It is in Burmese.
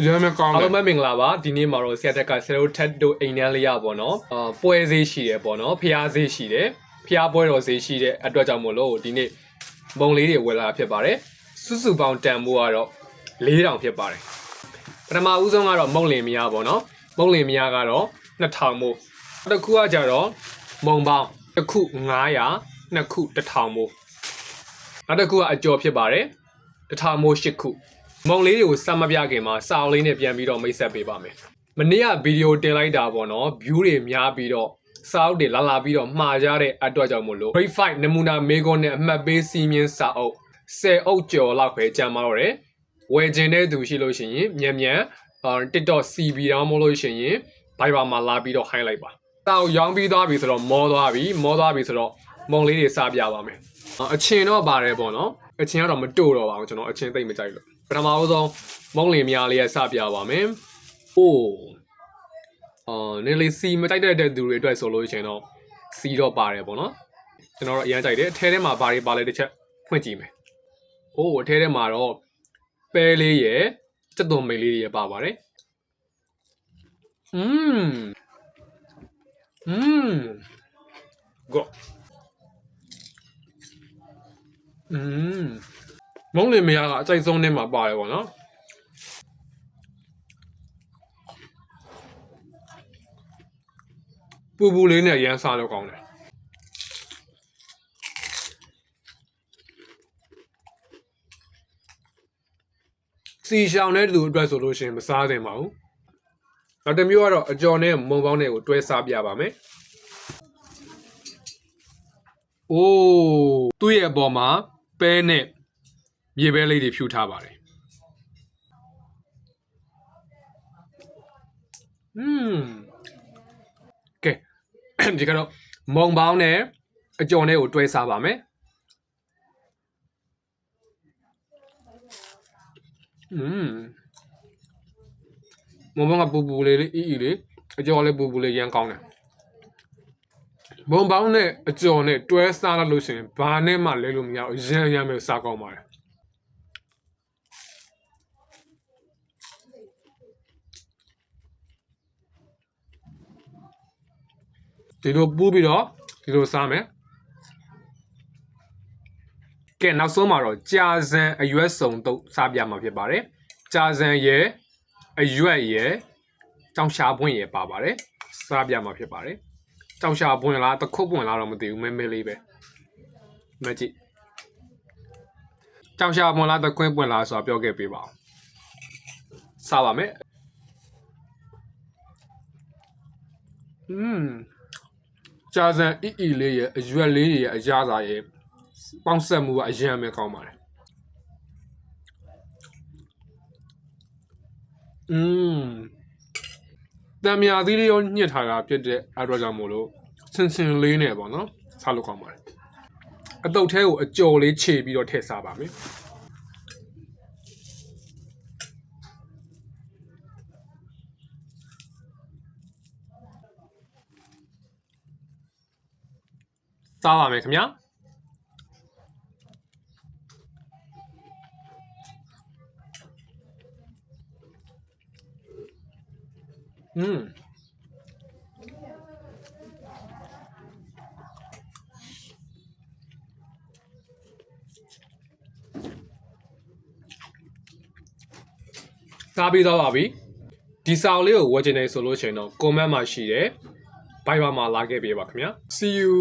ရမ်းမကောင်း အားလုံးပဲမင်္ဂလာပါဒီနေ့မှာတော့ဆရာတက်ကဆရာတို့ထက်တို့အိမ်နန်းလေးရပေါ့နော်ပွဲဈေးရှိတယ်ပေါ့နော်ဖျားဈေးရှိတယ်ဖျားပွဲတော်ဈေးရှိတဲ့အတွက်ကြောင့်မို့လို့ဒီနေ့မုံလေးတွေဝယ်လာဖြစ်ပါတယ်စုစုပေါင်းတန်ဖိုးကတော့4000ဖြစ်ပါတယ်ပထမဦးဆုံးကတော့မုံလင်မယားပေါ့နော်မုံလင်မယားကတော့2000မို့တစ်ခုကကြတော့မုံပေါင်းတစ်ခု900နှစ်ခု1000မို့နောက်တစ်ခုကအကျော်ဖြစ်ပါတယ်1000မို့8ခုမုံလေးတွေကိုစမ်းမပြခင်မှာစာအုပ်လေးနဲ့ပြန်ပြီးတော့မိတ်ဆက်ပေးပါမယ်။မနေ့ကဗီဒီယိုတင်လိုက်တာပေါ့နော် view တွေများပြီးတော့စာအုပ်တွေလာပြီးတော့မှာကြတဲ့အတွက်ကြောင့်မို့လို့ grade 5နမူနာမေကွန်နဲ့အမှတ်ပေးစီးမြင်းစာအုပ်10အုပ်ကျော်လောက်ပဲကျန်ပါတော့တယ်။ဝယ်ခြင်းတဲ့သူရှိလို့ရှိရင်မြန် TikTok CB တောင်းမလို့ရှိရင် Viber မှာလာပြီးတော့ high လိုက်ပါ။စာအုပ်ရောင်းပြီးသွားပြီဆိုတော့မောသွားပြီဆိုတော့မုံလေးတွေစပြပါမယ်။အချင်းတော့ပါတယ်ပေါ့နော်။အချင်းကတော့မတို့တော့ပါဘူးကျွန်တော်အချင်းသိမ့်မကြိုက်လို့ပထမဆုံးမုံလင်များလေးရစပြပါမယ်။အိုးနေလေးစီမတိုက်တဲ့သူတွေအတွက်ဆိုလို့ရှိရင်တော့စီတော့ပါတယ်ပေါ့နော်။ကျွန်တော်တို့အရင်ကြိုက်တယ်အထဲထဲမှာဘာတွေပါလဲတစ်ချက်ဖွင့်ကြည့်မယ်။အိုးအထဲထဲမှာတော့ပဲလေးရယ်စက်သွန်မိတ်လေးတွေရပါပါတယ်။go မုံလင်မယားကအကြိုက်ဆုံးနဲ့မှာပါတယ်ပေါ့နော်ပူပူလေးနဲ့ရမ်းစားတော့ကောင်းတယ်စီရှောင်းတဲ့သူအတွက်ဆိုလို့ရှိရင်မစားသင့်ပါဘူးနောက်တစ်မျိုးကတော့အကျော်နဲ့မုံပေါင်းတွေကိုတွဲစားပြပါမယ်အိုးသူ့ရဲ့အပေါ်မှာပဲနဲ့မြေပဲလေးတွေဖြူထားပါတယ်ကဲဒီကတော့မုံပေါင်းနဲ့အကျော်နဲ့ကိုတွဲစားပါမယ်မုံပေါင်းကပူပူလေးအီလေးအကျော်လေးပူပူလေးရမ်းကောင်းတယ်မုံပေါင်းနဲ့အကျော်နဲ့တွဲစားလို့ရှိရင်ဘာနဲ့မှလဲလို့မရဘူးရမ်းပဲစားကောင်းပါတယ်ဒီလိုပူးပြီးတော့ဒီလိုစားမယ်ကဲနောက်ဆုံးမှာတော့ကြာဇန်အရွက်စုံတုပ်စားပြမှာဖြစ်ပါတယ်ကြာဇန်ရဲ့အရွက်ရဲ့ကြောင်ရှာပွင့်ရဲ့ပါပါတယ်စားပြမှာဖြစ်ပါတယ်ကြောင်ရှာပွင့်လားတခုတ်ပွင့်လားတော့မသိဘူးမဲလေးပဲမကြည့်ကြောင်ရှာပွင့်လားတခွင်းပွင့်လားဆိုတာပြောခဲ့ပေးပါဦးစားပါမယ်ကြာဇန်အီလေးရဲ့အရွက်လေးရဲ့အရသာရဲ့ပေါင်းဆက်မှုကအရင်ပဲကောင်းပါတယ်တံမြာသီးလေးရောညှစ်ထားတာဖြစ်တဲ့အတွက်ကြောင့်မို့လို့ဆင်လေးနဲ့ပေါ့နော်စားလို့ကောင်းပါတယ်အတုပ်ထဲကိုအကျော်လေးခြေပြီးတော့ထည့်စားပါမယ်စားပါမယ်ခင်ဗျာစားပြီးတော့ပါပြီဒီစာအုပ်လေးကိုဝယ်ချင်နေဆိုလို့ရှိရင်တော့ comment မှာရှိတယ် Viber မှာလာခဲ့ပေးပါခင်ဗျာ see you